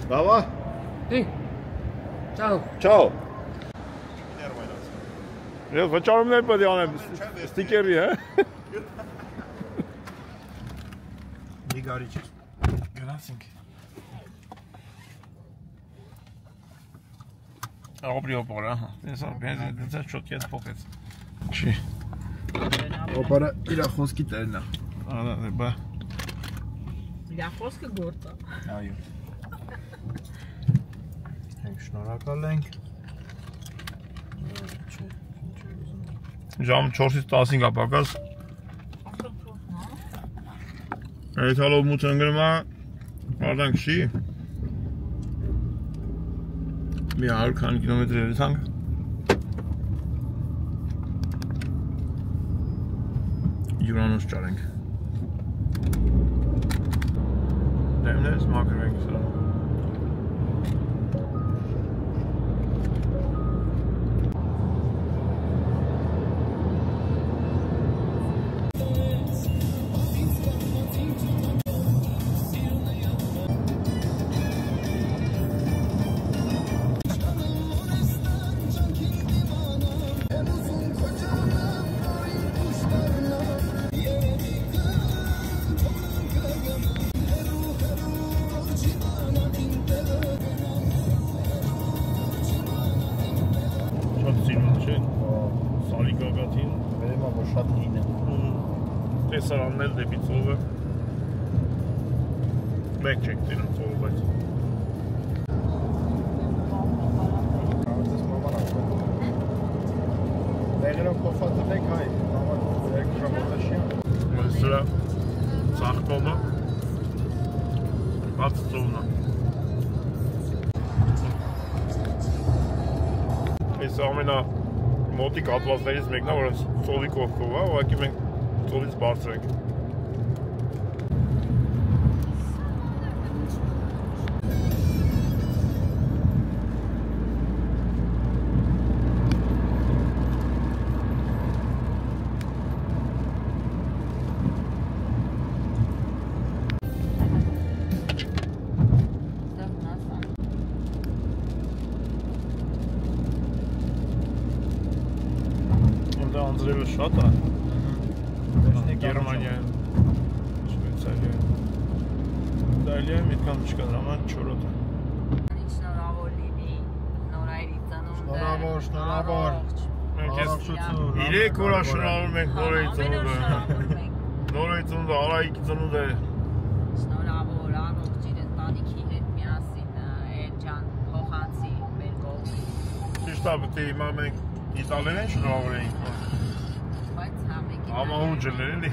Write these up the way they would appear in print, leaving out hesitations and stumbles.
Dava? Sì. Ciao. Ciao. Io facciamo un po' di stickeri, Di garici. Grazie. Ապրի օպորա, տեսա, բենզին դից շոթ ես փոխեց։ Չի։ Օպորա իր խոսքի տերն է։ Ահա, բա։ Իր խոսքը գործ է։ Այո։ Մենք շնորհակալ ենք։ Ժամ 4-ից 15 ապակաս։ Այդալով մուտ ընգրմա, արդանք չի։ Մի 100 քանի կիլոմետր երեցանք։ Յուրանոց ճարենք։ Դեմներս մակրում ենք սա։ Տեսարաններ դեպի ծովը մեկ չեք տիրում ծովը, բայց Դեղերով կոֆատով եք հայ, երեք ժամոտաշյան Ես սրա ծաղկոմը բաց ծովն է Ես ամենա մոտիկ հատվածներից մեկն է, որոնց ծովի կողքով է, ուղղակի մենք ծովից բարձր ենք Անձրևը շատ է Գերմանիա, Շվեյցարիա, Իտալիա, միտքան չկա, դրաման 4-րդ է։ Շնորհավոր լինի, նորայրի ծնունդը։ Շնորհավոր։ Մենք ես 3 օր շնորհավորում ենք նորայրի ծնունդը։ Նորայրի ծնունդը, Արայիկի ծնունդը։ Շնորհավոր, առողջ իր ընտանիքի հետ միասին, Էրջան, փոխանցի մեր կողմից։ Ճիշտ է, պետք է հիմա մենք իտալերեն շնորհավոր էինք։ Ամահուջել էր էլի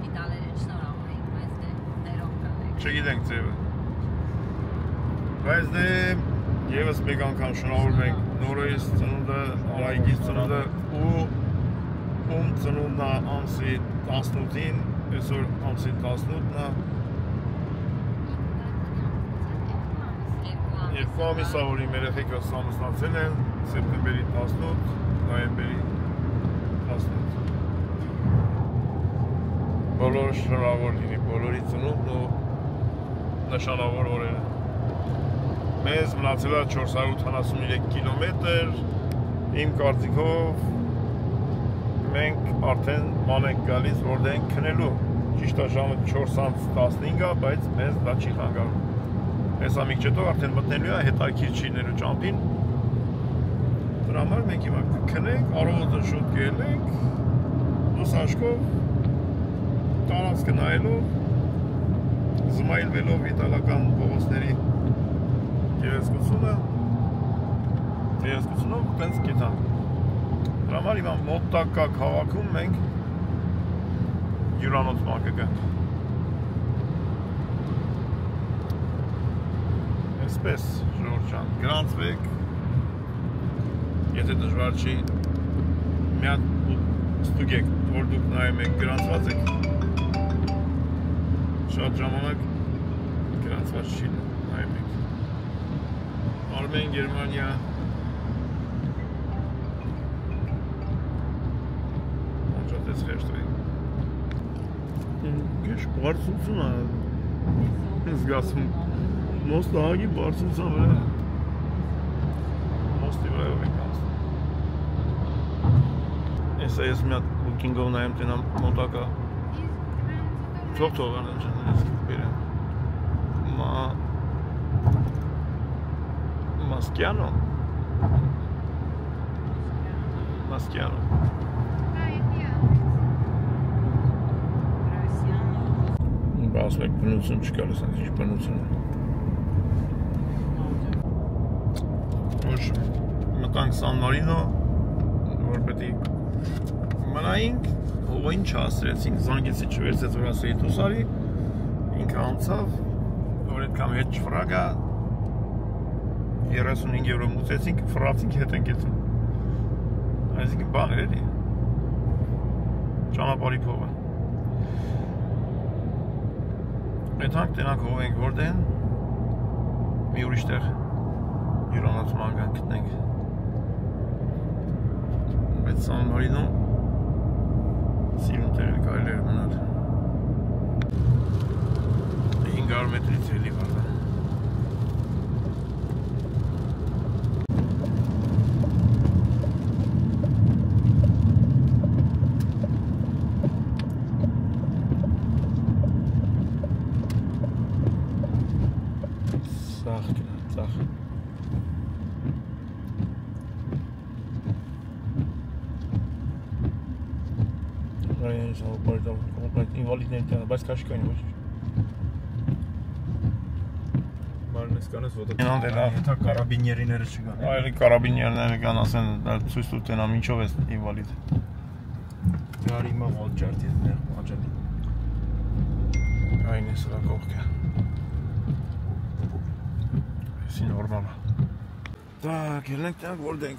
Իտալերեն շնորհավոր ենք, բայց ներող կանենք Չգիտենք ձևը Բայց դե ևս մեկ անգամ շնորհավորում ենք Նորայիս ծնունդը, Արայիկիս ծնունդը ու ում ծնունդն է ամսի 18-ին այսօր ամսի 18-ն է Երկու ամիսա որ իմ երեխեքը ամուսնացել են սեպտեմբերի 18, նոյեմբերի 18 Բոլոր շնորհավոր լինի, բոլորի ծնունդն ու նշանավոր օրերը Մեզ մնացել է 473 կիլոմետր Իմ կարծիքով մենք արդեն ման ենք գալիս, որ ենք քնելու Ճիշտ է ժամը 4:15 է, բայց մեզ դա չի խանգարում Այս ամիջետով արդեն մտնելու է հետաքրքիր չի ներու ճամփին Դրա համար մենք հիմա կքնենք, առավոտը շուտ կելենք Լուսաշկով տարածքը նայելով, զմայլվելով իտալական փողոցների գեղեցկությունով տենց կետանք։ Դրա համար հիմա մոտակա քաղաքում մենք հյուրանոցման կգանք։ Այսպես, Ժորժ ջան, գրանցվեք, եթե դժվար չի, մի հատ ստուգեք, որ դուք նայում եք գրանցված եք Շատ ժամանակ գրանցված չի նայում եք Արմեն, Գերմանիա Անջատեց խեշտվի Քեշ բարձրություն է։ Զգացում Մոստահագի բարձրության վրա։ Մոստի վրայով ենք անցնում։ Էսա ես մի հատ բուկինգով նայեմ տենամ մոտակա։ Թող արնեն չեն ես բերեմ։ Maschiano. Բաս մեկ բնություն չկա, լսանք ինչ բնություն է։ Որ մտանք Սան Մարինո, որ պետք է մնայինք, հողային չհասրեցինք, զանգեցի չվերցեց, որ ասեի դուսարի, ինքը անցավ, որ այդքան հետ չվրագա, 35 եվրո մուծեցինք, ֆրացինք հետ ենք եթում։ Այսինքն բան էր էլի, ճանապարհի փողը։ Այդ հանք տենանք հով ենք որդեն, մի ուրիշ տեղ հյուրանոցում անգան գտնենք։ Բայց Սան Մարինո սիրուն տեղ կարելի էր մնալ։ 500 մետրից էլի վարդա։ Բայց կաշկային ոչ։ Մարնես կանես ոտը։ Եթե կարաբինյերիները չկան։ Այլ կարաբինյերները կան ասեն, ցույց տու տենամ ինչով է ինվալիդ։ Դարի մա ողջարդի ներ աջալի։ Այն է սրա կողքը։ Էսի նորմալ է։ Так, ելնենք տանք որտենք։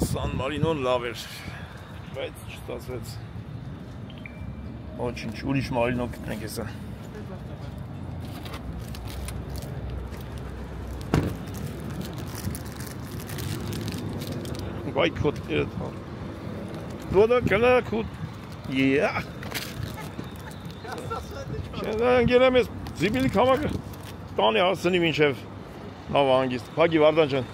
Սան Մարինոն լավ էր, բայց չստացվեց։ Ոչինչ, ուրիշ Մարինո գտնենք հեսա։ Վայ քոտ էդ։ Դոդա կնա քոտ։ Yeah։ Շենան գերեմ ես զիբիլի կամակը տանի հասնի մինչև նավ հանգիստ։ Փագի Վարդան ջան։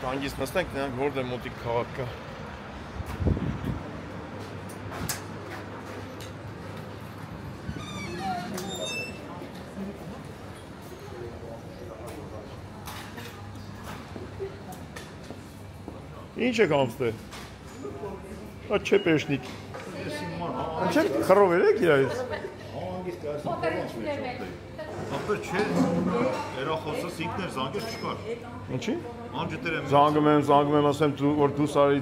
Հանգիստ նստենք, նրանք որդ է մոտիկ քաղաք կա։ Ինչ եք ամստե։ Ա չէ պեշնիկ։ Չեք խռովել եք իրայից։ Ապեր չէ, երախոսս ինքն էր զանգեր չկար։ Ինչի։ Անջտերը Զանգում եմ, ասեմ որ դու սարի,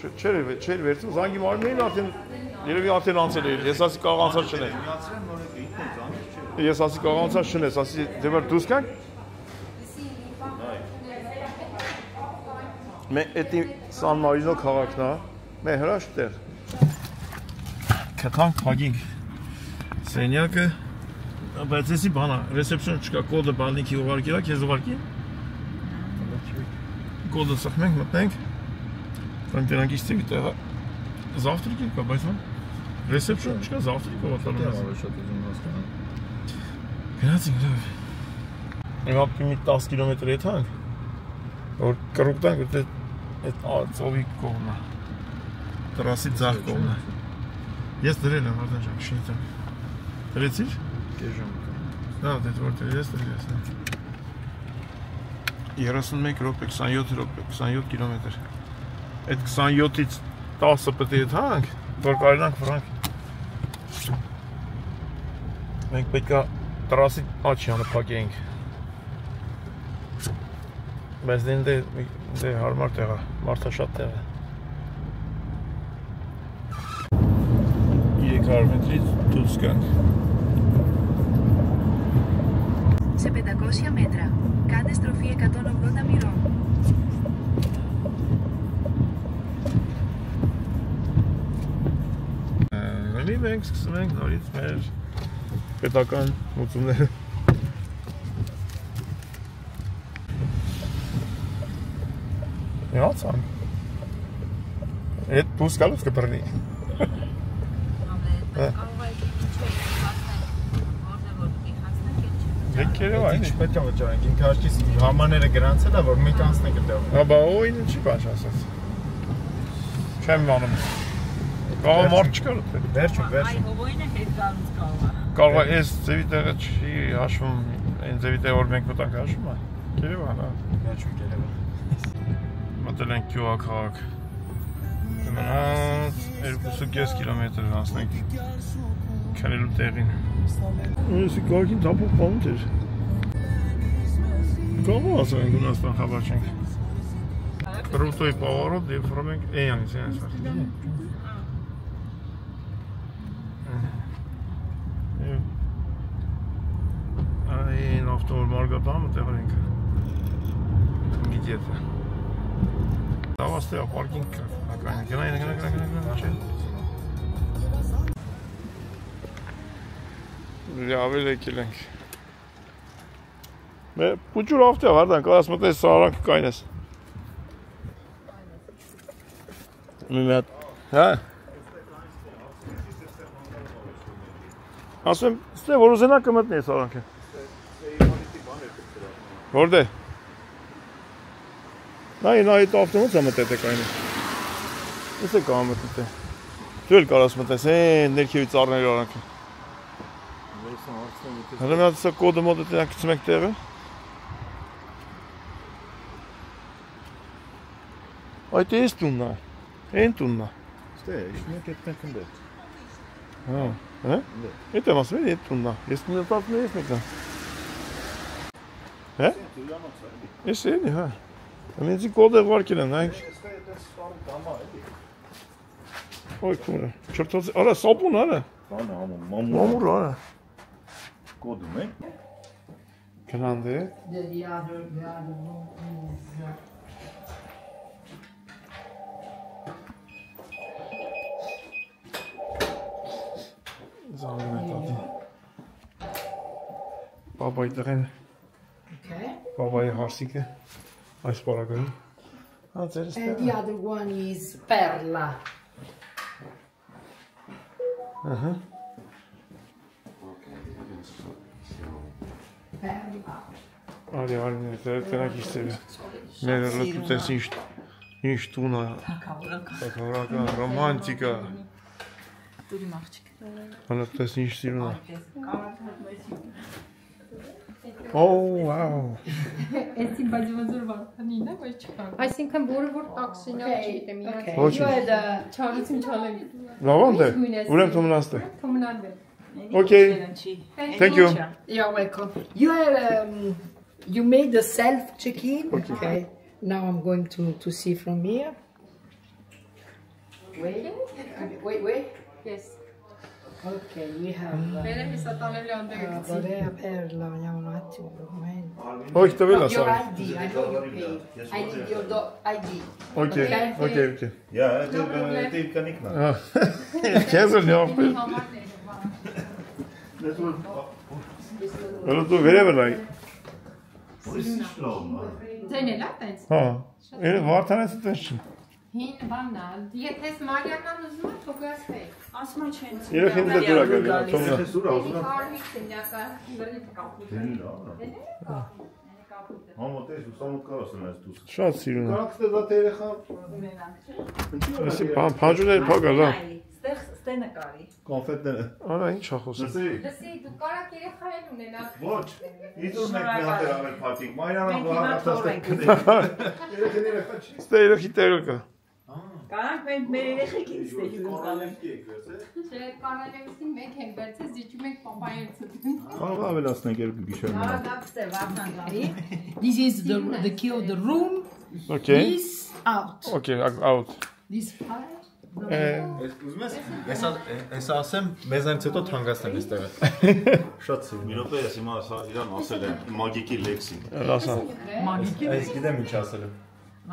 չէր վերցում, զանգի մարմին արդեն, երևի արդեն անցել էր, ես ասի կաղ անցար չնես։ Ես ասի կաղ անցար չնես, ասի դեպար դուս կանք։ Մենք էտի Սան Մարինո քաղաքն է, մեր հրաշք տեղ։ Կտանք փագինք սենյակը, բայց եսի բանա, ռեսեպսիոն չկա, կոդը բալնիքի ուղարկելա, քեզ ուղարկի։ Կոդը սխմենք, մտնենք, տանք տենանք իստիվի տեղը, զավտրիքի կա, բայց ռեսեպսիոն չկա, զավտրիք ովատալում ես։ Գնացինք լավ։ Իմ ապի մի 10 կիլոմետր ետ հանք, որ կրուկ տանք, այդ ծովի կողմն է, տրասի ձախ կողմն է։ Ես դրել եմ, արդեն ժամ, շնիտեմ։ Դրեցիր։ Լավ, դետ որտեղ ես դրել ես։ 31 րոպե, 27 րոպե, 27 կիլոմետր։ Այդ 27-ից 10-ը պետք է եթանք, որ կարենանք վրանք։ Մենք պետք է տրասի աչյանը պակենք։ Բայց դե հարմար տեղ է, մարդաշատ տեղ է։ 300 մետրից դուրս գանք։ Σε 500 μέτρα, κάντε στροφή 180 μοιρών. Մենք սկսում ենք նորից մեր պետական մուծումները։ Իմացան։ Այդ դուս գալուց կբռնի։ Եկերով այն Պետք է վճարենք, ինքը հաշտից համաները գրանցել է, որ մենք անցնենք դեռ։ Հաբա օին չի բաց ասած։ Չեմ անում։ Կարող մարդ չկա դե։ Վերջում։ Այ հովոյինը հետ գալուց կարող է։ Կարող է այս ձևի տեղը չի հաշվում, այն ձևի տեղը որ մենք մտանք հաշվում է։ Երևան, հա։ Վերջում Երևան։ Մտել ենք գյուղաքաղաք։ Մնաց 2.5 կիլոմետր անցնենք քնելու տեղին։ Ես գորգին տապով բանտ էր։ Կողո ասենք գունաստան խաբաչենք։ Ռուտոյի պավարոտ և վրում ենք էյանից էյանից վարդի։ Այն ավտոմոր մարգատամը տեղր ենք։ Գիդյետը։ Դավաստեյա պարկինգ կա։ Գնա, չէ։ Լիավել եկել ենք։ Պուջուր ավտեյա վարդան, կարաս մտես սաղարանքը կայնես։ Մի մատ, հա։ Ասում եմ, ստե որ ուզենա կմտնի այս սաղարանքը։ Որդ է։ Նա այդ ավտոմոց է մտետ է կայնը։ Ես է կա մտետ է։ Դու էլ կարաս մտես, ներքևի ծառների արանքը։ Հրմյատ սա կոդը մոդը տենակ կծում եք տեղը։ Այդ է ես տուննա, են տուննա։ Ստե, իշմեք էտ մենք ընդետ։ Հա, էտ եմ ասում է տուննա, ես տուննետատն ես մեկնա։ Հե? Ես էնի, հա։ Ամենցի կոդ է վարկել են, նայնք։ Ոյ կումրը, չրտոց, արա, սապուն, արա։ Մամուր, արա։ Կոդում է։ Գնանդ է։ Զանգում է տատի։ Պապայի տղեն։ Պապայի հարսիկը։ Այս պարագային։ And the other one is Perla. Perla. Արի, տնակ իստերը։ Մեր լտուտ ես ինչ տուն է, թակավորական, ռոմանտիկա։ Դուրի մաղջիկ։ Հալատ ես ինչ սիրուն է։ Oh, wow. Էսի բայց ոնց որ վարդանին է, բայց չկա։ Այսինքն որը որ տաքսինա չգիտեմ, իրաց։ Ոչ։ Չարություն չանենք։ Լավանդ է։ Ուրեմ թոմնաստ է։ Կոմունալ է։ Okay. Thank you. You're welcome. You made a self check-in. Okay. Now I'm going to see from here. Wait. Yes. Okay, we have. Bene, mi sta tanto leando che Borea Perla, vediamo un attimo il documento. Oh, ich will das Your sagen. ID, I know you paid. I need your ID. Okay. Ja, det kan ikke noget. Kæsel ja. Wel du weer bij. Hoe is het gelopen? Zijn er laat? Ha. Waar dan is het dus? Հին բանն է, եթե Մարիանան ուզում է, թողած է։ Ասում չեն։ Իրը քինդը դուրա գալի, թողնա։ Սուրա, ուզում եմ։ Հարմից է նյակա, դրի կապուտ։ Համոտ ես ուսամոտ կարաս ունես դուս։ Շատ սիրուն է։ Կարաք ստե դա երեխա։ Էսի փանջուներ փակալ, հա։ Ստե նկարի։ Կոնֆետները։ Արա ինչ է խոսում։ Լսի, դու կարաք երեխային ունենալ։ Ոչ։ Իդուր մեկ մի հատ ավել փաթիկ։ Մայրանը վահատաստեք կդեք։ Երեխաները խաչի։ Ստե երեխի տեղը կա։ Կարանք մենք մեր երեխեքին ստեյք ունենանք։ Չէ, կանալեվսին մեկ են վերցես, զիջում ենք պապայեցը։ Կարող ավելացնենք երկու գիշեր։ This is the key of the room. Okay. This out. Okay, out. This fire. Ուզում ես ես ասեմ մեզանից հետո թանկացնեմ այստեղը։ Շատ սիրուն։ Մի րոպե ես հիմա իրան ասել եմ մագիկի լեքսին։ Լասա։ Magiki. Այս գիտեմ ինչ ասել եմ։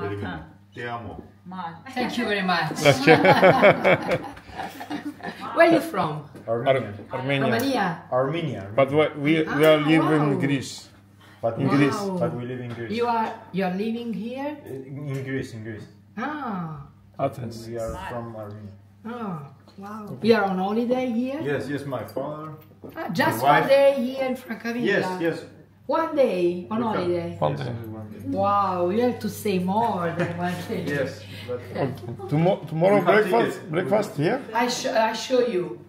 Մարտան։ Te amo։ Մալ։ Thank you very much. Where are you from? Armenia. Romania. Armenia։ But we are living in Greece. But In Greece. But we live in Greece. You're living here? In Greece. Ah. Athens. We are from Armenia. Oh, wow. You're on holiday here? Yes, my father. Just My wife. one day here in Francavilla? Yes. One day on holiday? One day. Wow, you have to say more than one day. Yes. But Tomorrow We have tickets. breakfast here? I show you.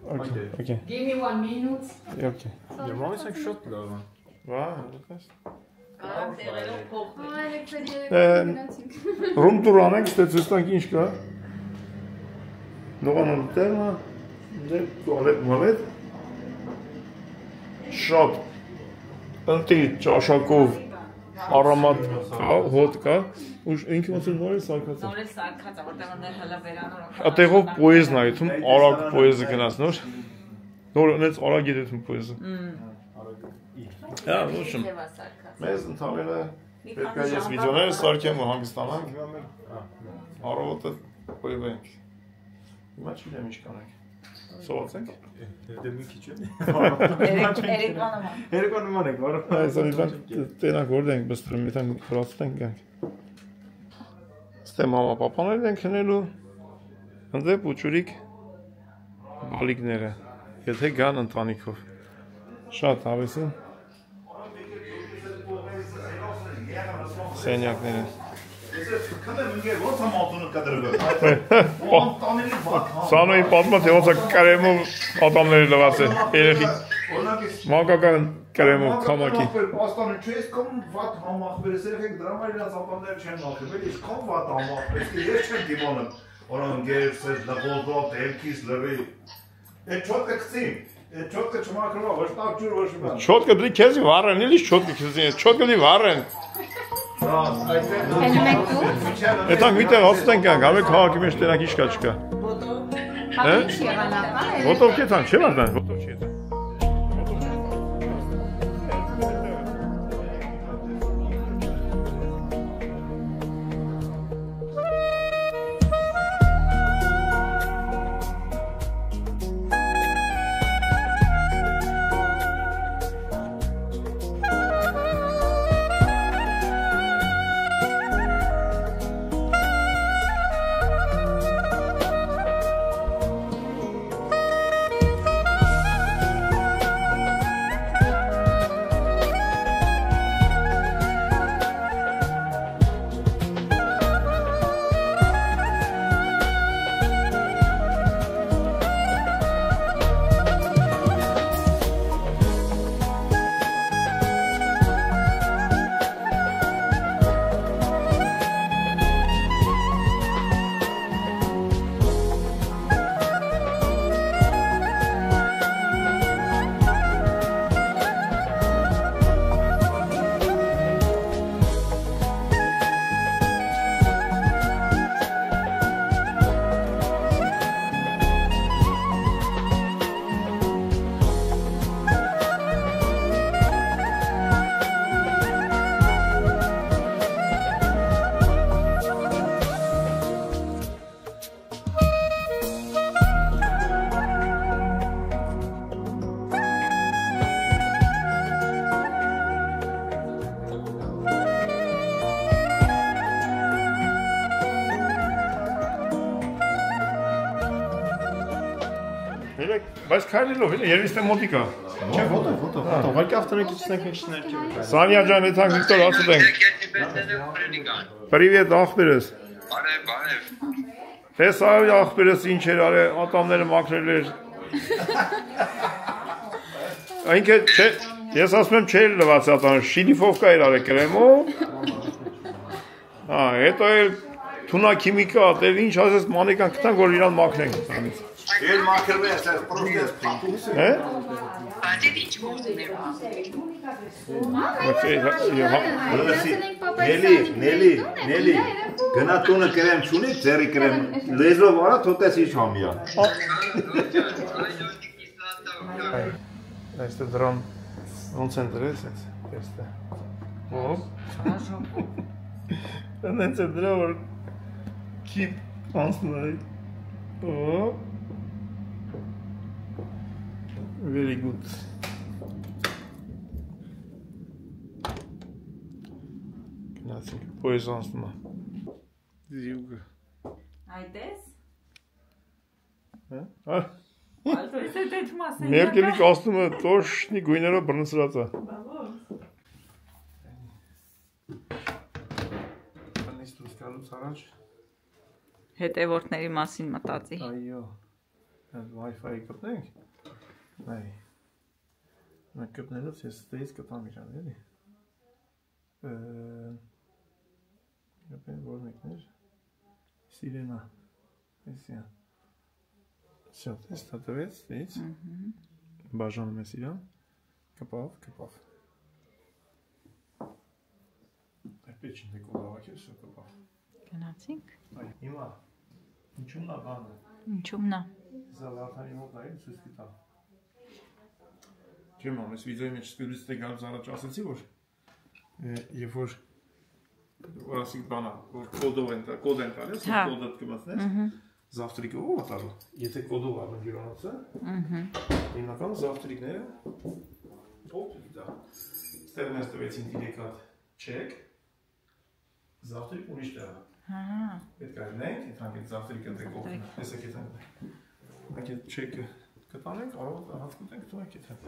Okay. Give me 1 minute. Okay. your mom is like shot though. Wow. Այ Ռում տուր անենք, ստե ցույց տանք ինչ կա։ Նողանոն տերմա, դե տուալետ մալետ։ Շատ ընտի ճաշակով արամատ կա, հոտ կա, ու ինքը ոնց է նորից սարքած։ Նորից սարքած է, որտեղ ոնց հələ վերանորոգ։ Ատեղով պոեզն է այդում, արագ պոեզը գնաց նոր։ Նոր ունեց արագ եդեթում պոեզը։ Հա, ոչմ։ Մեզ ընդհանրապես պետք է ես վիդեոները սարքեմ ու հանգստանանք։ Առավոտը պոյվենք։ Հիմա չգիտեմ ինչ կանենք։ Սովածենք։ Դե մի քիչ է։ Երեկոնում եք, բարո։ Այսօր իբան տենակ որդ ենք բստրում, միթան հրացտենք գանք։ Ստե մամա պապաներն են քնելու, ընդե պուչուրիկ բալիկները, եթե գան ընտանիքով։ Շատ հավես են։ Սենյակները։ Սանոյի պատմա թե ոնց է կարեմով ատամները լղած են, երեխի մանկական կարեմով կամակի։ Պաստանը չես կոմ վատ համախբերես երեխեք դրամար իրաց ատամները չեն ախել, էլ իսկ կոմ վատ համախբերես, ես չեմ դիմանում, որոն գերս ես լղոզով, դելքիս լրի, էդ չոտկը կծիմ, էդ չոտկը չմակրվա, ոչ տակ ջուր, ոչ բան։ Չոտկը դրի քեզի վառեն, էլի չոտկը քեզի, չոտկը դի վառեն։ Էտանք միտեղ հաստենք անք, ամեն քաղաքի մեջ տենակ իշկա չկա։ Ոտով կետան, չէ վարդան, ոտով չի ետան։ Բայց քայլելով էլի, երևի ստե մոտիկա։ Չէ, ոտով, ուղղակի ավտոնակիցնենք ինչներ չի։ Սանյա ջան, եթանք Վիկտոր ասում Պրիվետ ախպերս։ Բարև։ Էս այ ախպերս ինչ էր արել, ատամները մաքրել էր։ Այնքը չէ, ես ասում եմ չէր լվաց ատամը, շիլիֆովկա էր արել կրեմով։ Հա, հետո էլ թունա քիմիկա, դե ինչ ասես մանեկան գտան, որ իրան մաքրենք տանից։ Էլ մաքրվել ես, պրոստես փաթուս։ Հե? Բաժետ ինչ գործներ։ Նելի, գնա տունը կրեմ չունի, ձերի կրեմ, լեզով արա թոտես ինչ համիա։ Այստե դրան ոնց են դրես էս, այստե։ Հենց է դրա որ քիպ անցնում է։ Very good. Գնացինք, պոյս անցնում է։ Զիուգը։ Այդ ես։ Ներկելի կոստյումը տոշնի գույներով բռնցրած է։ Անից դուրս գալուց առաջ Հետևորդների մասին մտածի։ այո, Wi-Fi գտնենք։ Այ։ Մենք գտնելուց ես ստեից կտամ իրան, էլի։ Գտեն որ մեկներ։ Սիրենա։ Էսիա։ Всё, тест ответ, здесь. Բաժանում ես իրան։ Կպավ։ Այդպես չենք կողակել, շո կպավ։ Գնացինք։ Այ հիմա ինչու՞մն է բանը։ Ինչու՞մն է։ Զավարթանի մոտ նայել ցույց տա։ Չեմ ամես վիդեոյի մեջ ստուդիոս դե գալուց առաջ ասացի որ երբ որ ասիկ բանա որ կոդով են տալիս, կոդը կմտնես, զավտրիկը ո՞վ է տալու։ Եթե կոդով ա բնջիրանոցը, հիմնական զավտրիկները ո՞վ դա։ Ստեղ մեզ տվեցին direct check, զավտրիկ ուրիշ տեղ։ Պետք է նենք, իրանք այդ զավտրիկը դե կողմն, տեսեք այդ այնտեղ։ Մենք այդ check-ը կտանենք, կարող հացկուտենք թվենք այդ։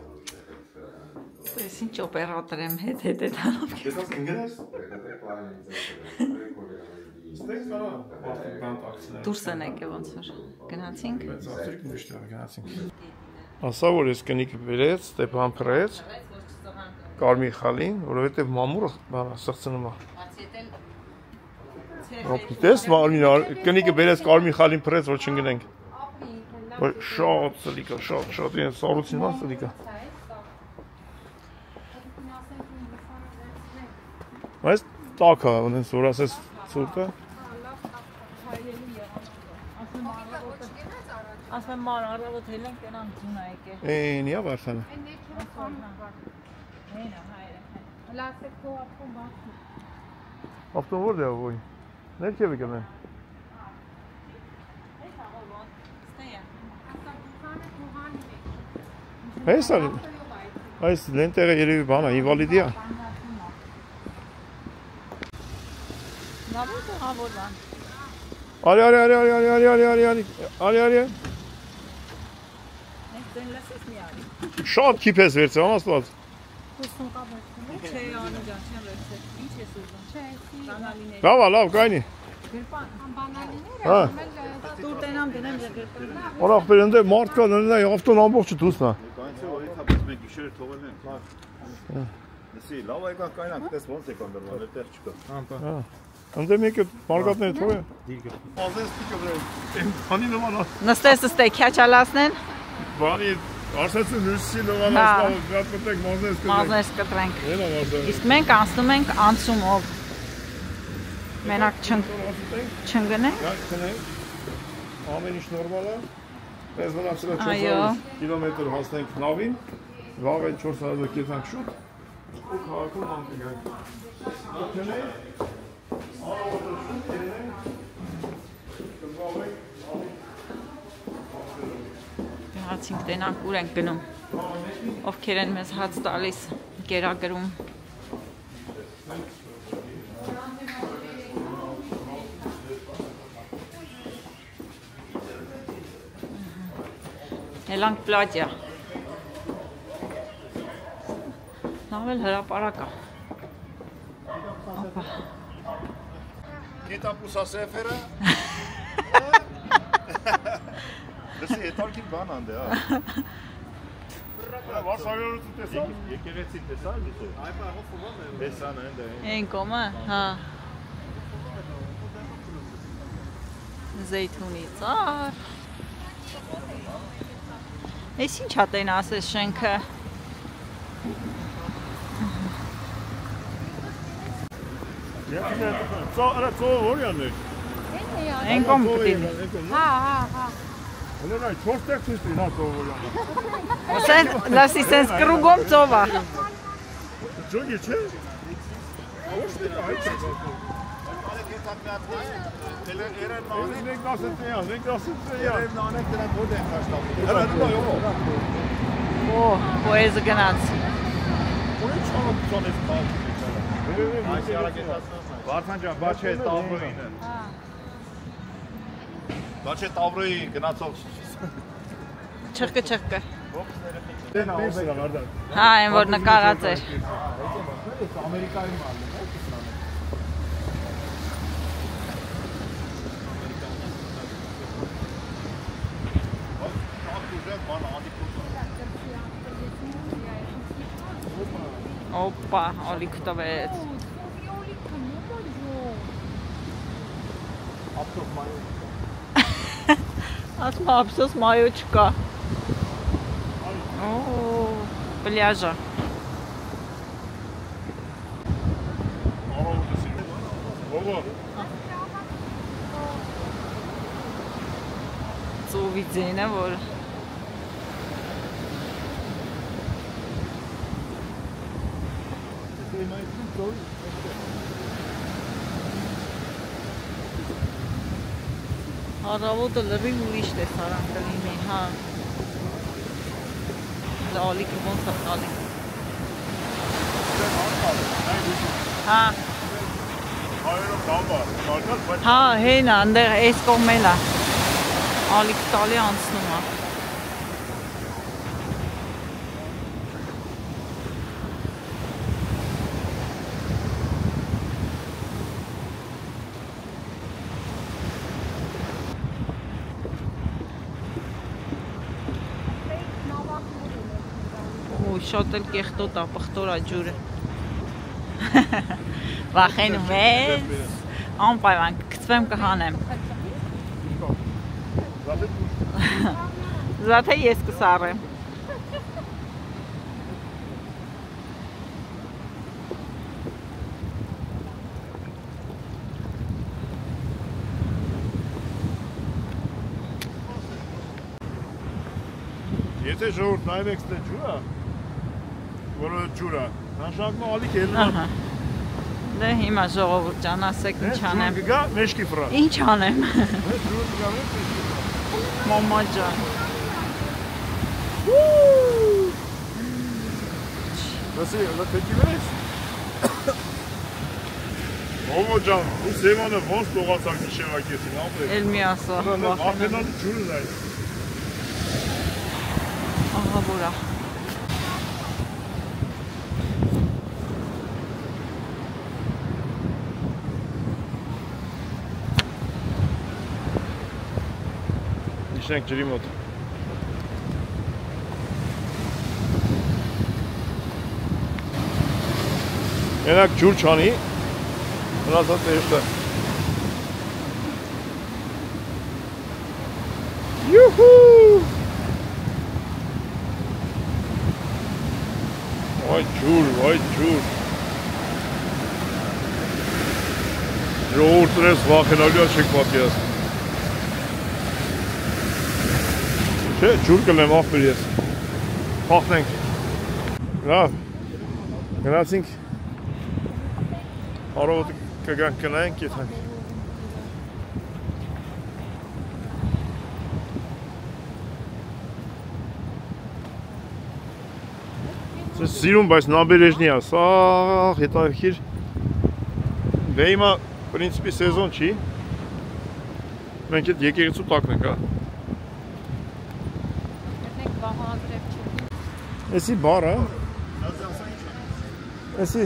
Ես ինչ օպերատոր եմ հետ տանով։ Ես ասեմ գնաս։ Ստեղ կարա բան տաքսիներ։ Դուրս են եկել ոնց որ գնացինք։ Բայց զավտրիկն ուրիշ տեղ գնացինք։ Ասա որ ես կնիկը բերեց, Ստեփան փռեց, կարմիր խալին, որովհետև մամուրը բանա սրծնում է։ Դες կնիկը բերեց կարմիր խալին փռեց, որ չընկնենք։ Շատ սլիկա, շատ ինձ սառուցին մա սլիկա։ Բայց տակա, ունես որ ասես ցուրտը։ Ասեմ ման առավոտ հելենք կենան ձունա եկել։ Նիա վարդանը։ Ավտոն որդ է ավոյ։ Ներքև է գնեն։ Այս լենտերը երևի բան է, ինվալիդի է։ Արի։ Շատ քիփ ես վերցել, ամասված։ Լավ, կայնի։ Տուր տենամ դնեմ ձեր։ Օրախ բերենդե մարդ կա ննա ավտոն ամբողջը դուսնա։ Կանցը որ իթապես մենք գիշերը թողել ենք։ Լսի, լավ եկա կայնանք, տես ոնց եկան դրվել, այդտեղ չկա։ Ընդ մեկը մարգատները թողե։ Ազես պիկը բրե։ Բանի նման։ Նստես քյաչալասնեն։ Բանի ասացու նույնիսկ նորանացնալ, գտեք մազնես կտրենք։ Իսկ մենք անցնում ենք անցումով։ Մենակ չընկնենք։ Ամեն ինչ նորմալ է։ Պես մնացել է 400 կիլոմետր հասնենք նավին, վաղ այդ 400 կետանք շուտ, ու քաղաքում անկգանք։ Ակնենք, առավոտը շուտ երենք, կզվավենք, Գնացինք տենանք ուր ենք գնում, ովքեր են մեզ հաց տալիս, կերագրում։ Էլանք պլատյա։ Նավել հրապարակա։ Գիտա պուսասեֆերը։ Լսի, հետարքին բան անդե, հա։ Վարշավյորություն տեսավ։ Եկեղեցին տեսա՞ր լսո։ Տեսան են դե։ Այն կոմը, հա։ Զեյթունի ծառ։ Ես ինչ հատեն ասես շենքը։ Ծով որյան է։ Այն կոմ կտին։ Հա։ Հլեն այ 4 տեղ ցույց տին, հա ծով որյան։ Լասի սենց կրուգոմ ծովա։ Ջոգի չէ։ Ոչ թե այ չէ։ Օ, պոեզը գնաց։ Վարդան ջան, բա չէ Տավրոյինը։ Բա չէ Տավրոյի գնացող։ Չղկը։ Դեն ավերսը Վարդան։ Հա, այն որ նկարած էր։ Ամերիկայի մալն է, Օպա, ալիք տվեց։ Ասմա ափսոս մայո չկա։ Օ, պլյաժը։ Ծովի ձենը, որ Առավոտը լրիվ ուրիշ տեսարան կլինի, հա։ Ալիքը ոնց է ալիք։ Հա։ Հա, հեն է, ընդեղ այս կողմել է։ Ալիք տալի անցնում է։ Շատ էլ կեղտոտ է, պղտոր է ջուրը։ Վախենում ես, անպայման կգցվեմ կհանեմ։ Զաթե ես կսառեմ։ Եթե ժողովուրդ նայում եք ստե ջուրը, որը ջուր է, նշանակում է ալիք ելնում է։ Դե հիմա ժողովուրդ ջան, ասեք ինչ անեմ։ Ջուրը գա, մեջքի ֆրա։ Ինչ անեմ։ Ջուրը գա, Մամա ջան։ Լսի, լքեցի վերես։ Մամա ջան, ու Սևանը ոնց տողացակ նշևակեցին, ապրեք։ Էլ մի ասա։ Ախենան ջուրն է։ Ահա որա։ Իշենք ջրի մոտ։ Ենակ ջուր չանի, մնացած էշտը։ Յուհու! Այ ջուր։ Ժողովուրդն ես վախենալու է չեք պատկերացնում։ Չէ, ջուր կլեմ ախպեր ես։ Փախնենք։ Լավ։ Գնացինք։ Առավոտը կգանք կնայենք եթանք։ Սիրում, բայց նաբերեժնի է, սաղ հետաքրքիր։ Դե հիմա պրինցիպի սեզոն չի։ Մենք այդ եկեղեցու տակն ենք, հա։ Էսի բար, հա։ Էսի։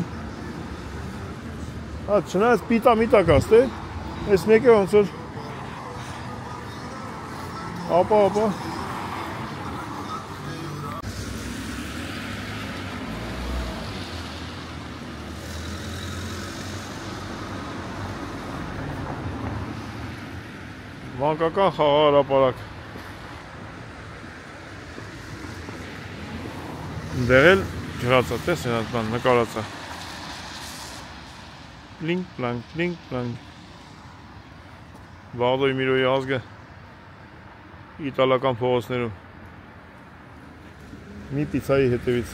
Հա, չնայած պիտա կաստ է։ Էս մեկը ոնց որ։ Ապա։ Մանկական խաղահարապարակ։ Դեղ էլ ջրացա, տես են այդ բան, նկարացա։ Պլինկ-պլանկ։ Վաղդոյ Միրոյի ազգը իտալական փողոցներում։ Մի պիցայի հետևից։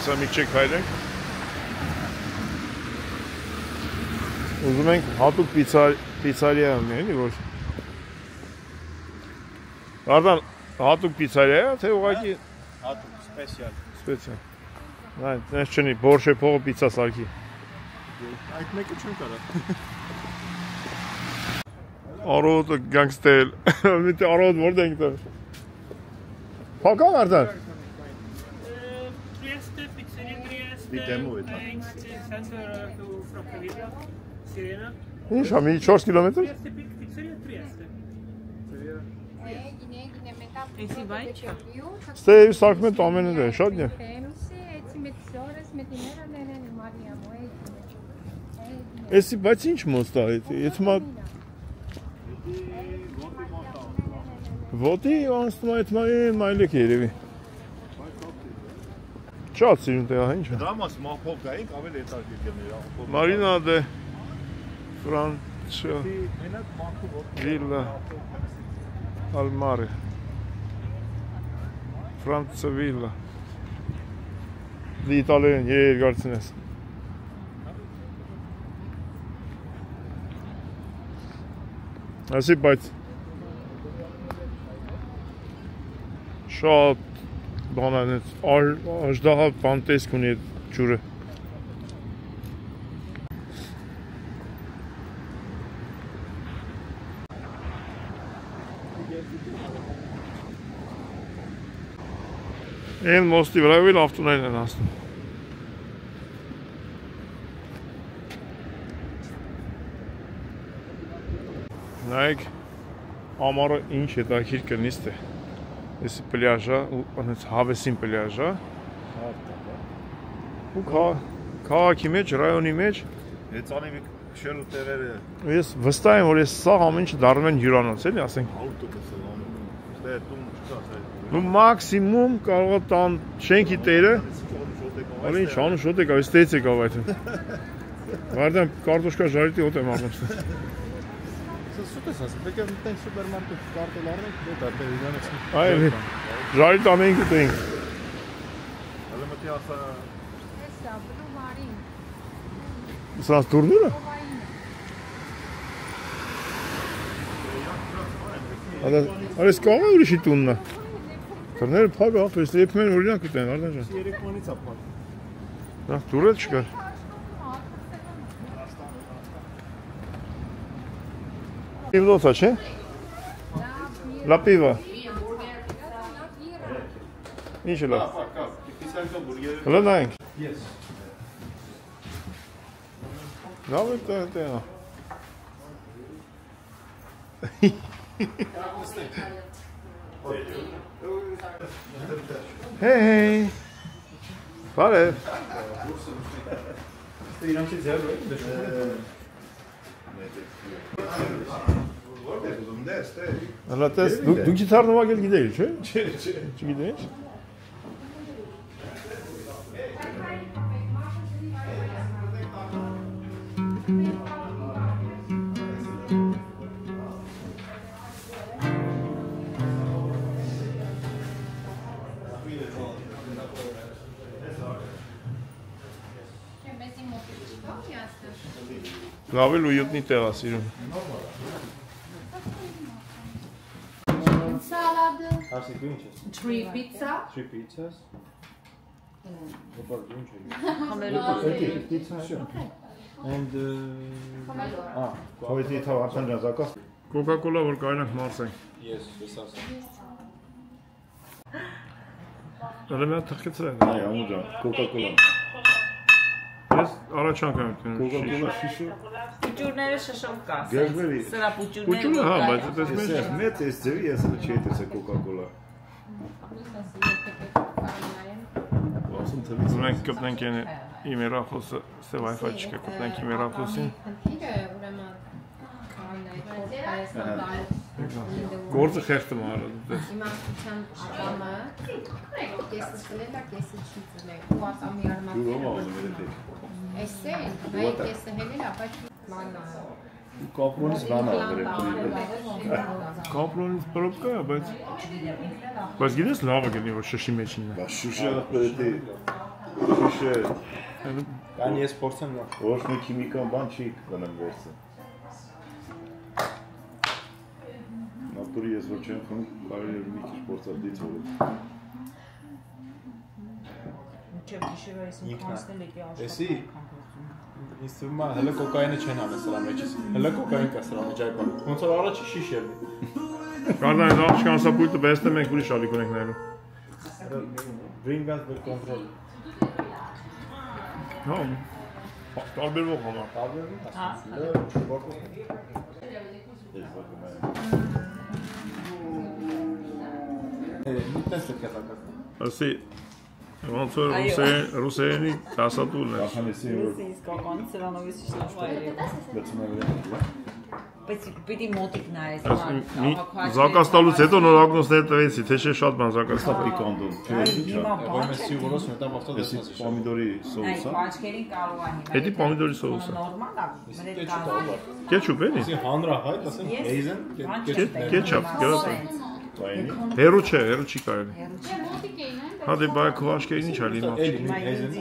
Ասա մի չեք հայրենք։ Ուզում ենք հատուկ պիցարիա ունի, էլի որ։ Վարդան, Հատուկ պիցարիա է, թե ուղղակի Հատուկ, սպեսիալ։ Սպեսիալ։ Այս չնի, բորշե փողը պիցա սարքի։ Այդ մեկը չեմ կարա։ Արոդը գանգստել։ Միտի արոդ որտե ենք տա։ Փակա արդեն։ Trieste, pizzeria Trieste. Դեմո է դա։ Center to Francavilla, Sirena. Ինչ հա, մի 4 կիլոմետր։ Trieste, pizzeria Trieste. Էսի բան չէ։ Ստե սարքում են ամենը դե, շատ է։ Էսի բայց ինչ մոստա է, եթե մա Ոտի անցնում այդ մայլեք երևի։ Շատ սիրուն տեղ, ինչ է։ Դրա մաս մափով գայինք, ավելի հետաքրքիր կլիներ։ Մարինա դե Ֆրանցիա Վիլա Ալմարը Ֆրանցիա Վիլա Դի իտալերեն երկարցնես։ Ասի բայց շատ բանանից աժդահա բան տեսք ունի այդ ջուրը։ Են մոստի վրայով էլ ավտոներն են ասնում։ Նայեք ամառը ինչ հետաքրքիր կնից է։ Էսի պլյաժա ու անց հավեսին պլյաժա։ Ու քաղաքի մեջ, ռայոնի մեջ Հեծանի մի քշելու տեղերը։ ես վստահ եմ, որ ես սա ամեն ինչ դառնում են հյուրանոց, էլի ասենք։ 100% անում։ Ստե տուն չկա։ Ու մաքսիմում կարող է տան շենքի տերը, այլ ինչ անու շոտ եկավ, ստեյց եկավ այդ։ Վարդան կարտոշկա ժարիտի հոտ եմ առնում։ Սուտ ես ասում, պետք է մտնենք սուպերմարկետ կարտոլ առնենք, դա տերիզանից։ Այո, ժարիտ ամենք ուտենք։ Հələ մտի ասա Սրանց դուրնուրը։ Արես կարող է ուրիշի տունն է։ Դռները փակ ախ, ես եփում են օրինակ ուտեն, Վարդան ջան։ 3-ից է փակ։ Նա դուրը չկար։ Pivdoța, ce? La pivă. Nici la. La naing. Yes. Da, uite, uite. Hei, hei. Pare. Իրանցից հեռու է, Ալա տես, դու գիտար նվագել գիտեիր, չէ՞։ Չէ։ Չգիտեիր։ Լավ էլ ույուտնի տեղ է սիրում։ Salad, Արսիկ ինչ ես։ 3 pizza. 3 pizzas. Որպես ինչ է։ Pizza, sure. And Կովիդի թավ արդեն ժամանակա։ Coca-Cola որ կարողանանք մարսենք։ Yes, ես ասեմ։ Դա մի հատ թխեցրել։ Այ ամուջա, Coca-Cola։ Ես առաջանք եմ տենում։ Coca-Cola շիշը։ Պուճուրները շշում կա։ Գերբերի։ Սրա պուճուրները։ Պուճուրը հա, բայց այդպես Ես մեծ էս ձևի ես էլ չի տեսել Coca-Cola։ Ասում թվից։ Մենք կպնենք այն իմ երախոսը, սև Wi-Fi չկա, կպնենք իմ երախոսին։ Գործը խեղդում արը։ Իմաստության ատամը կեսը ծլել է, կեսը չի ծլել։ Ու ատամի արմատները։ Դու ո՞մ ասում ես դե։ Էսե, հայ կեսը հելել է, բայց մանա։ Կապրոնից բան աղրել։ Կապրոնից պրոպկա է, բայց գիտես լավը գնի, որ շշի մեջինն է։ Բա շուշը պետք է շուշը կան ես փորձեմ ոչ մի քիմիկան բան չի կնեմ վերցը։ Նա Դուրի ես որ չեմ խմում, կարելի է մի քիչ փորձալ դիցողը։ Չէ, գիշերը ես ինքնասնել եկի աշխատ։ Էսի ինձ թվում է հələ կոկայինը չեն անել սրա մեջից։ Հələ կոկային կա սրա մեջ այդպես։ Ոնց որ առաջի շիշ էր։ Կարդան այս աղջկա անսապույտը բեստը մենք ուրիշ ալիք ունենք նայելու։ Bring us the control։ Հա։ Տարբերվող համար։ Տարբերվում է։ Հա։ Տես է կատակը։ Ասի ոնց որ ռուսերենի դասատուլն է։ Ախանեսի որ Իսկ կոկան սրանովից շնորհայր։ լցում է վրա։ Բայց պիտի մոտիկ նայես։ Զակաստալուց հետո նոր ագնոսներ տվեցի, թե չէ շատ բան զակաստալ։ Պիկանդոն։ Ո՞մ է սիգուրոս մետա բախտած Էսի պոմիդորի սոուսը։ Այ աչքերին կարող է հիմա։ Էդի պոմիդորի սոուսը։ Նորմալ է, մրետ կարող է։ Կեչուպ էլի։ Էսի հանրահայտ, ասեն հեյզեն, Կեչապ, գերած։ Հերու չէ, հերու չի կարելի։ Հա դե բայ քո աչքերին ինչ ալի մոտ։ էլի հեյզեն,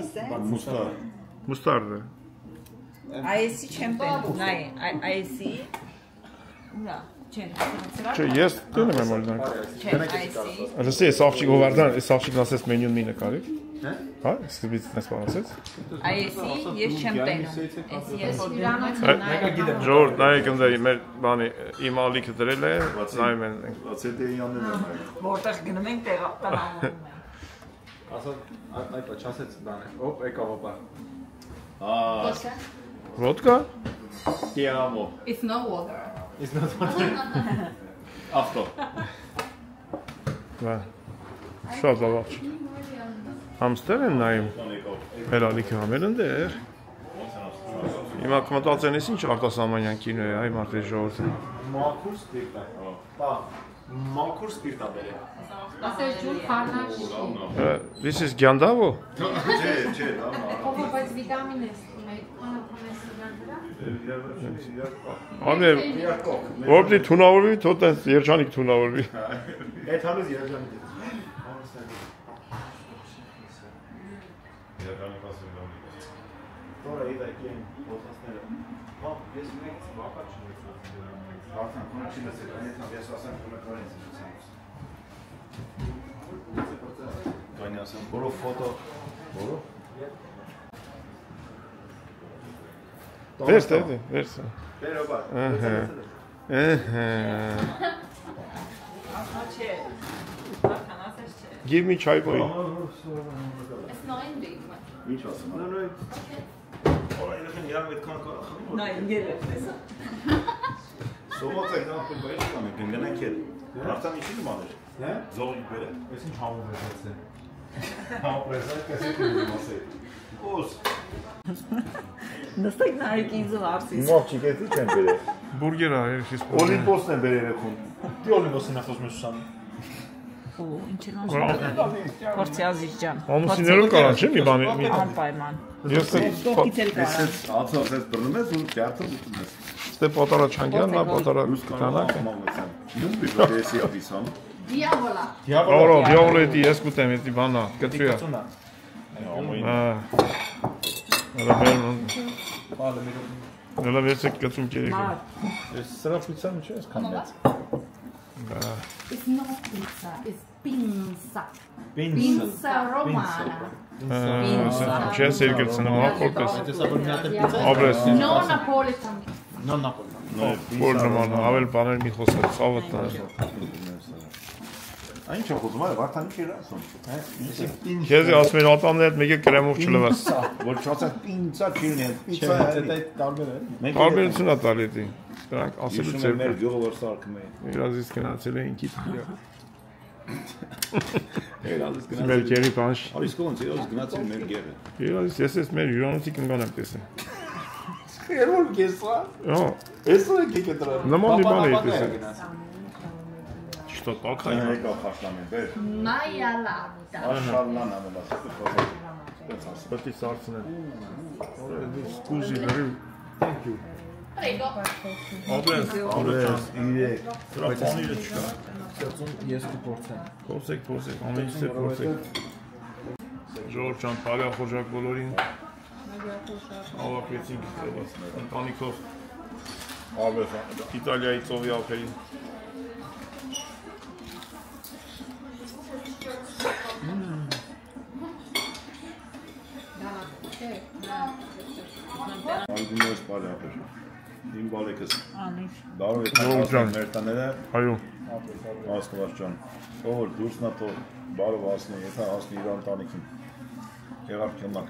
Մուստար։ Մուստարդը։ Այսի չեմ տենում, նայ, այսի։ Ուրա, չեմ, Չէ, ես տենում եմ օրինակ։ չեմ, այսի։ Ասես այս աղջիկ Հովարդան, այս աղջիկն ասես մենյուն մի նկարի։ Հա, սկզբից դες ասեց։ Այսի ես չեմ տենում։ Այսի ես Իրանոց Ժողովուրդ, նայեք ընդ մեր բանի իմ ալիքը դրել է, նայում են։ Ացետեի անեն է։ որտեղ գնում ենք տեղանանում ենք։ ասա այդ չասեց բանը։ Օպ, եկավ օպա։ Ոդկա։ Տիամո։ It's not water. It's not water։ Ավտո։ Բա։ Շատ լավ։ Համստեր են նայում։ Մեր ալիքը համել ընդեր։ Հիմա կմտածեն ես ինչ արտասահմանյան կինո է, այ մարդի ժողովուրդը։ Մաքուր սպիրտ է։ Պա, մաքուր սպիրտ է բերել։ Ասես ջուր խառնաշ։ This is Gyandavo։ Չէ, լավ։ Ով բայց վիտամին է մեկ անապանես դրա։ Ամե որպեսի թունավորվի, թող տես երջանիկ թունավորվի։ Այդ համես երջանիկ է։ Τώρα είδα εκεί podcastները։ Հա, ես մեկ վակա չունեցա։ Արդեն կոնեքշնը ցեքանի θα διασπάσαν կոնեկտորին ցեցանց։ Կանյասան բոլո ֆոտո բոլո Վերստե։ Բերոբա։ Ահա։ Չէ։ Բականացես չէ։ Give me chai boy։ It's not in big. Ինչ ասում։ Օր այնքան յամ այդքան կարախում։ Նայ, գելը։ Սոմոց է նա ֆուտբոլ կան գնանք էլ։ Արդեն ինչի նման է։ Հա։ Զողի բերե։ Ես ինչ համով է դարձել։ Հա, պրեսա կասի դիմասե։ Ոս։ Նստեք նայեք ինձ հարցից։ Մոչ չիկեցի չեն բերել։ Բուրգերա երկիս։ Օլիմպոսն է բերել ეხուն։ Դի օլիմպոսն է խոսում Սուսան։ Օ, ինչ են անում։ Փորձի Ազիզ ջան։ Ամուսիններով կարան չէ՞ մի բան։ Անպայման։ Ես Դոկից էլ կարան։ Ացած ես բռնում ես ու դերթը ուտում ես։ ստե պոտարա չանգյանն, պոտարա կտանակը։ Նույն բիզնեսի ապիսան։ Diavola. Օրո, դիավորետի ես կուտեմ, էդի բանա, կտրիա։ Նորա վերցեք կծում կերեք։ Ես սրա ֆուցան չէ, ես քան մեծ։ It's not pizza, it's pinza. Pinza. Pinza romana. Չես երկրցնում, հա, փոքրս։ Տեսա որ մի հատ պիցա։ Աբրես։ No Napolitan. No Napoli։ Որ նման ավել բաներ մի խոսել, ցավդ նա։ Այն ինչ խոսում է, Վարդանի չէր ասում։ Քեզ ասում են ատամներդ մեկը կրեմով չլվաս։ Որ չասած պինցա չլինի, պիցա Չէ, է։ դա տարբեր է։ Տարբերություն է տալի դի։ Դրանք ասելու Ասում չէ։ են մեր գյուղը որ սարքում է։ Իրազից գնացել է ինքիդ։ Երազից Մեր գնացել։ գերի բանջ։ Արիս կոնց երազից գնացել մեր գերը։ Իրազից ես ես մեր հյուրանոցի կնգան եմ տեսել։ Երբ կեսա։ Հա, Էսո է կեկետրա։ նման մի բան էի տեսել։ Что Ակա եկա խաշլամեն, բեր։ Mayalata. Աշալնան ամենասը խոսել։ Պետք է սարցնել։ Օրը սկուզի լրի։ Thank you։ Prego. Աբրես, Աբրես, իրեք։ դրա բանիրը չկա։ Ստացում ես ու փորձեմ։ Փորձեք, ամենից է փորձեք։ Ժողովուրդ ջան, բարի խոժակ բոլորին։ Ավարտեցինք ընտանիքով։ Աբրես, Իտալիայի ծովի ափերին։ Ալբինոս բարյապեր։ Իմ բալեկս։ Անիշ։ Բարով եք մեր տները։ Այո։ Աստված ջան։ Ով դուրս նա թող բարով ասնի, եթե ասնի իր ընտանիքին։ Եղավ կնակ։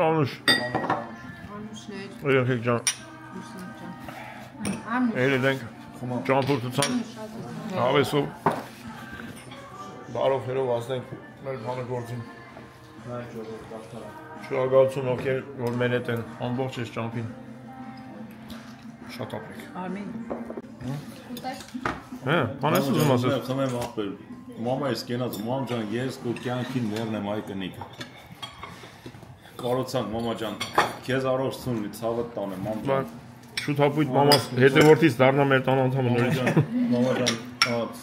Անուշ։ Երեխեք ջան։ Երեք ճամփորդության հավեսով բարով հերով ասենք մեր բանը գործին։ Շնորհակալություն ովքեր որ մեր հետ են ամբողջ այս ճամփին։ Շատ ապրեք։ Ամին։ Բանես ուզում ասես։ Խմեմ ախպեր։ Մամա ես կենաց, մամ ջան, ես քո կյանքին մերն եմ այ կնիկ։ Կարոցանք մամա ջան, քեզ առողջություն ցավը տանեմ մամ ջան։ Շուտապույտ մամաս հետևորդից դառնա մեր տան անդամը նորից։ Մամա ջան,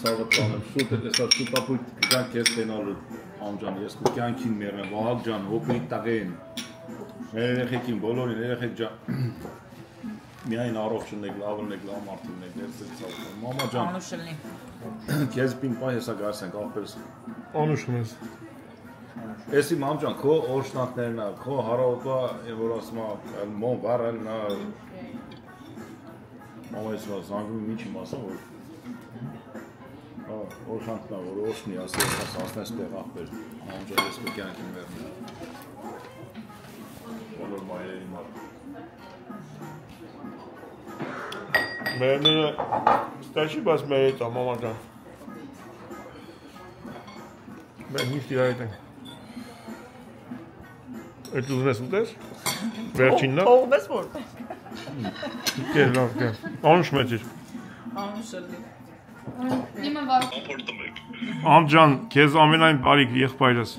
ցավը տանեմ։ Շուտ էսա շուտապույտ ջան քեզ տենալու մամ ջան, ես քո կյանքին մերն եմ, Վահագ ջան, հոգի տաղեն։ Մեր երեխեքին բոլորին երեխեք ջան։ Միայն առողջ եք, լավ եք, լավ մարդիկ եք, դերս եք ցավը։ Մամա ջան։ Անուշլնի։ Քեզ պինպա հեսա գարսենք ախպերս։ Անուշում ես։ Էսի մամ ջան, քո օրշնակներն ա, քո հարավոտա, որ ասում ա, մոն վարել նա մամա ես զանգում ինչ իմ ասա, որ օրշանքն ա, որ օրշնի ասել, ասնես տեղ ախպեր, մամ ջան, ես քո կյանքին մերն եմ։ Բոլոր մայրերի մարդ։ Մերները ստաշի, բայց մեր հետ ա, մամա ջան։ Մեր միշտ իրար հետ ենք։ Այդ ուզնես ուտես? Վերջինն է։ Ողբես որ։ Կեր, լավ, կեր։ Անուշ մեջիր։ Անուշլնի։ Իմը վար։ Ամ ջան, քեզ ամենայն բարիք եղբայրս։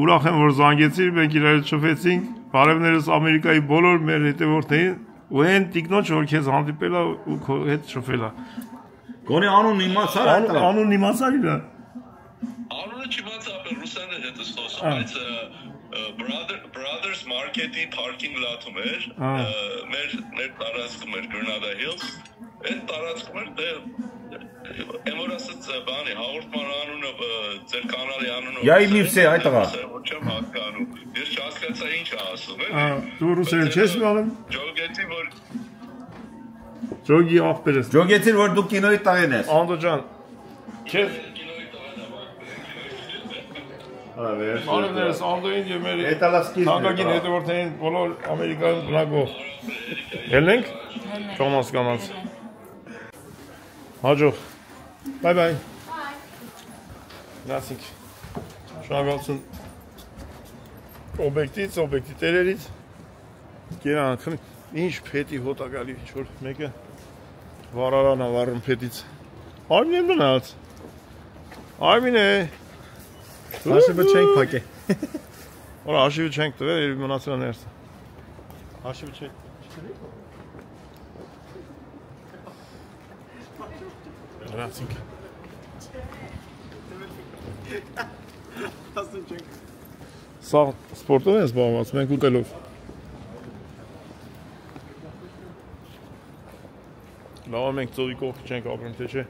Ուրախ եմ, որ զանգեցիր, մենք իրար հետ շփվեցինք։ Բարևներս Ամերիկայի բոլոր մեր հետևորդներին ու այն տիկնոջ, որ քեզ հանդիպել է ու քո հետ շփվել է։ Գոնե անուն իմացար այդ։ Անուն իմացար իրա։ Անունը չիմացա, ռուսերեն հետ է խոսում, բայց Brothers Market-ի parking lot-ում էր, մեր տարածքում էր Granada Hills, այդ տարածքում էր դե եմ որ ասած բանի հաղորդման անունը ձեր կանալի անունը Յայ միվսե այդ տղա։ Չեմ հասկանում։ Ես չհասկացա ինչ է ասում, Դու ռուսերեն չես իմանում։ Ջոգեցի որ Ջոգի ախպեր ես։ Ջոգեցիր որ դու կինոյի տաղեն ես։ Անդո ջան։ Քեզ Բարևներս Անդոյին եւ մեր թանկագին հետևորդներին բոլոր Ամերիկայում բնակվող։ Ելնենք։ Չոմաս կանած։ Հաջող։ Bye bye։ Nothing։ Շնորհակալություն օբյեկտի տերերից։ Գերան խմի։ Ինչ փետի հոտ ա գալի, ինչ-որ մեկը վարարան ա վառում փետից։ Արմին եմ մնաց։ Արմին է։ Հաշիվը չենք փակե։ Որա հաշիվը չենք տվել, երբ մնացել է ներսը։ Հաշիվը չենք։ Գնացինք։ Սա սպորտով են զբաղված, մենք ուտելով։ Լավ մենք ծովի կողքի չենք ապրում, թե չէ։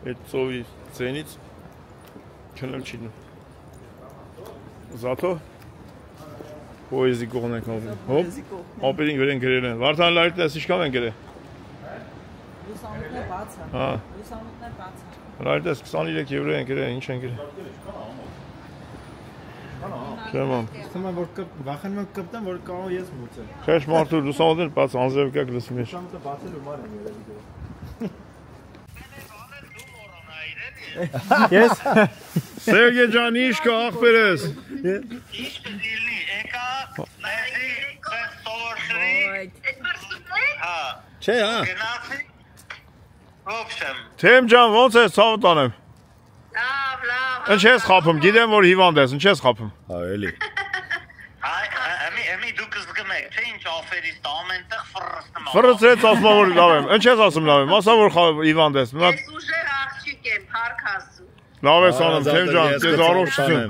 Այդ ծովի ծենից քնել չի դնում։ Զաթո պոեզի կողն ենք ապրում։ Հոպ, ապերին գրեն գրել են։ Վարդան լայր տես ինչքան են գրել։ Լուսամուտն է բաց է։ Հա։ Լուսամուտն է բաց է։ Լայր տես 23 եվրո են գրել, ինչ են գրել։ Չեմ ամ։ Ստում եմ որ վախենում եմ կպտեմ որ կարող ես մուծեմ։ Քեշ մարդու լուսամուտն բաց անձրևկակ լսում ես։ Լուսամուտը բացելու մար եմ երևի դու։ Ես Սերգեյ ջան, ինչ կա ախպերես։ Ինչ կդիլնի, եկա մեզի սովորշրի։ Հա։ Չէ, հա։ Գնացի։ Ոբշեմ։ Թեմ ջան, ոնց ես ցավը տանեմ։ Լավ։ Ինչ ես խափում, գիտեմ որ հիվանդ ես, ինչ ես խափում։ Հա, էլի։ Ամի դուք զգմեք, թե ինչ աֆերից ամենտեղ ֆռռսնում։ Ֆռռսեց ասում որ լավ եմ։ Ինչ ես ասում լավ եմ, ասա որ հիվանդ ես։ Ես ուժեր աղջիկ եմ, փառք Աստծո։ Լավ ես անում, Թեմ ջան, քեզ առողջություն։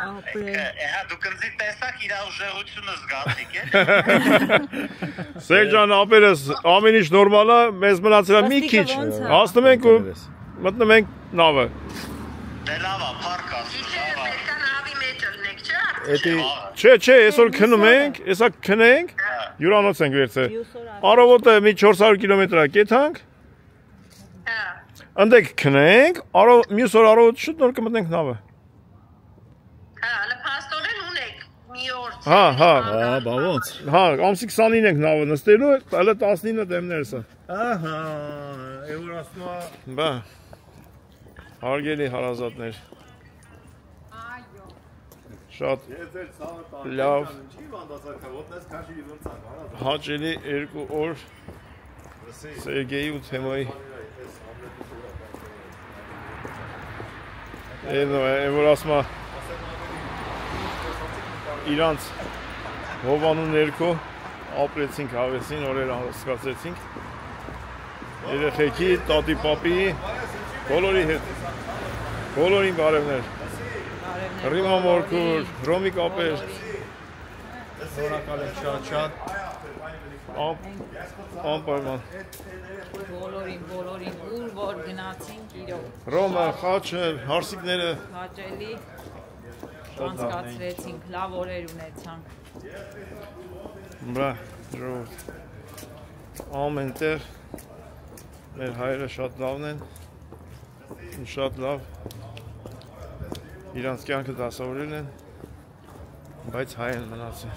Հա դուք ինձ տեսակ իր ուժեղությունը զգացիք է։ Սեր ջան, ապերս ամեն ինչ նորմալ է, մեզ մնացել է մի քիչ։ Հասնում ենք ու մտնում ենք նավը։ Դե լավ է, փառք Իջերը պետք է նավի մեջ ելնեք, չէ՞։ Չէ, այսօր քնում ենք, հեսա քնենք, հյուրանոց ենք վերցել։ Առավոտը մի 400 կիլոմետր է կեթանք։ Ընդեք քնենք, մյուս օր առավոտ շուտ նոր կմտնենք նավը։ Հələ փաստորեն ունեք մի օր։ Բա ոնց։ Ամսի 29 ենք նավը նստելու, հələ 19-ը դեմներս է։ Ահա, որ ասում է։ Բա։ Հարգելի հարազատներ։ Շատ լավ հաճելի 2 օր Սերգեյի ու Թեմայի որ ասում է իրանց հովանու ներքո ապրեցինք, հավեսին, օրեր հասկացեցինք երեխեքի, տատի պապի, բոլորի հետ, բոլորին բարևներ, Ռիմա Մորքուր, Ռոմիկ Ապերտ, Շնորհակալ եմ շատ, անպայման, բոլորին, ուր որ գնացինք իրոք, Ռոմը, խաչը, հարսիկները, հաճելի, անցկացրեցինք, լավ օրեր ունեցանք, բրա, ամեն տեղ, մեր հայրը շատ լավն են, շատ լավ, իրանց կյանքը դասավորել են, բայց հայ են մնացել,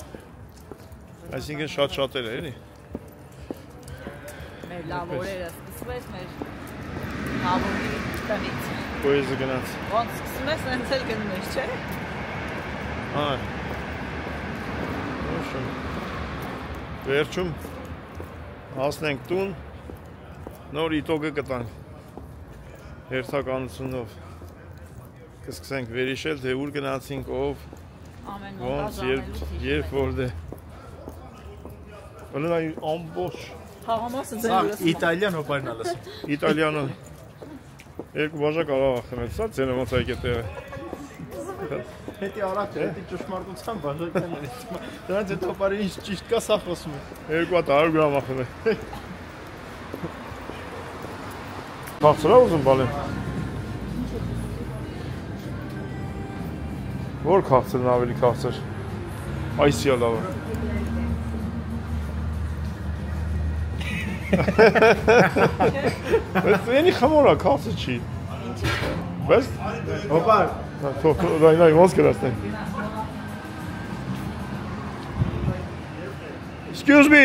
այսինքն շատ շատեր է, էլի։ Մեր լավ օրերը սկսվեց մեր նավովի տնից։ Պոեզը գնաց։ Ոնց սկսում ես, հենց էլ գնում ես, չէ՞։ Վերջում հասնենք տուն, նոր իտոգը կտանք, հերթականությունով, կսկսենք վերիշել, թե ուր գնացինք, ով, ոնց, երբ որդ է, ըլն այ ամբոշ, Իտալիան հոպարն ալասում, Իտալիանոն, երկու բաժակ ալավ ախմել, սա ծենը ոնց այք է տեղը, հետի առակ է, հետի ճշմարտության բաժակն է, դրանց հետ հոպարի ինչ ճիշտ կա սա խոսում է, 200 գրամ ախմել, Քաղցրա ուզում բալեմ, որ քաղցրն ավելի քաղցր, այսիա լավը, Ენი խմորա, քաղցր չի, բես, հոպար, նայ ոնց կրասնեն, Excuse me,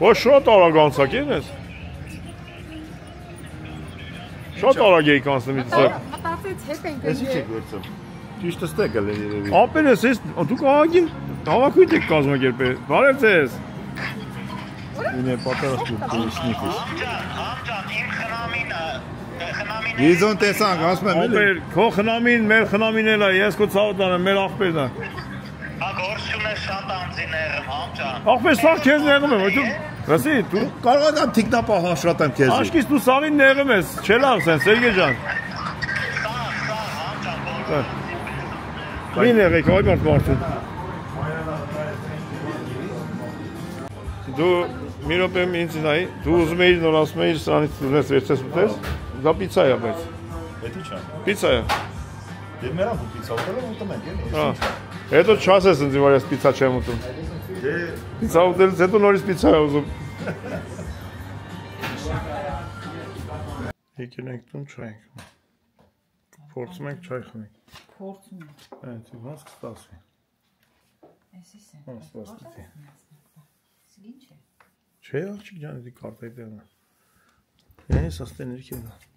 Ոչ շատ արագ անցակ են ես, շատ արագ էիք անցնում իծակ, Մտածեց հետ ենք ես ինչ եք վերցում, ճիշտ ստեկ էլ են երևի, ապեր ես ես, դուք աղագին հավաքույթ եք կազմակերպել, բարև ձեզ, ինե պատարաստ ու սնիքիս, խնամին Իզոն տեսանք, ասում եմ էլի, ապեր, քո խնամին, մեր խնամին էլ է, ես քո ծավոտան եմ, մեր աղպերն է, Գործություն է շատ անձիներ, համջան։ աղպեր սաղ կեզ նեղում եմ, դու, ռասի, դու կարող եմ թիկնապա հաշրատեմ քեզի, աշկիս դու սավին նեղում ես, չէ լավ սեն, Սերգե ջան, մի նեղեք, այ մարդ մարդուն, դու մի ռոպեմ ինձ նայի, դու ուզում էիր նոր ասում էիր սրանից ուզնես վերցես ուտես, դա պիցա է բայց, հետի չա, պիցա է, դեր մերան ու պիցա ուտել եմ ուտում ենք, հետո չասես ինձ որ ես պիցա չեմ ուտում, պիցա ուտելից հետո նորից պիցա է ուզում, եկել ենք տուն չայ ենք, փորձում ենք չայ խմենք, Փորձում ենք, ոնց կստացվի, էսիս է, չէ աղջիկ ջան, դի կարտայի տեղն է, յանի սաստե ներքևն է,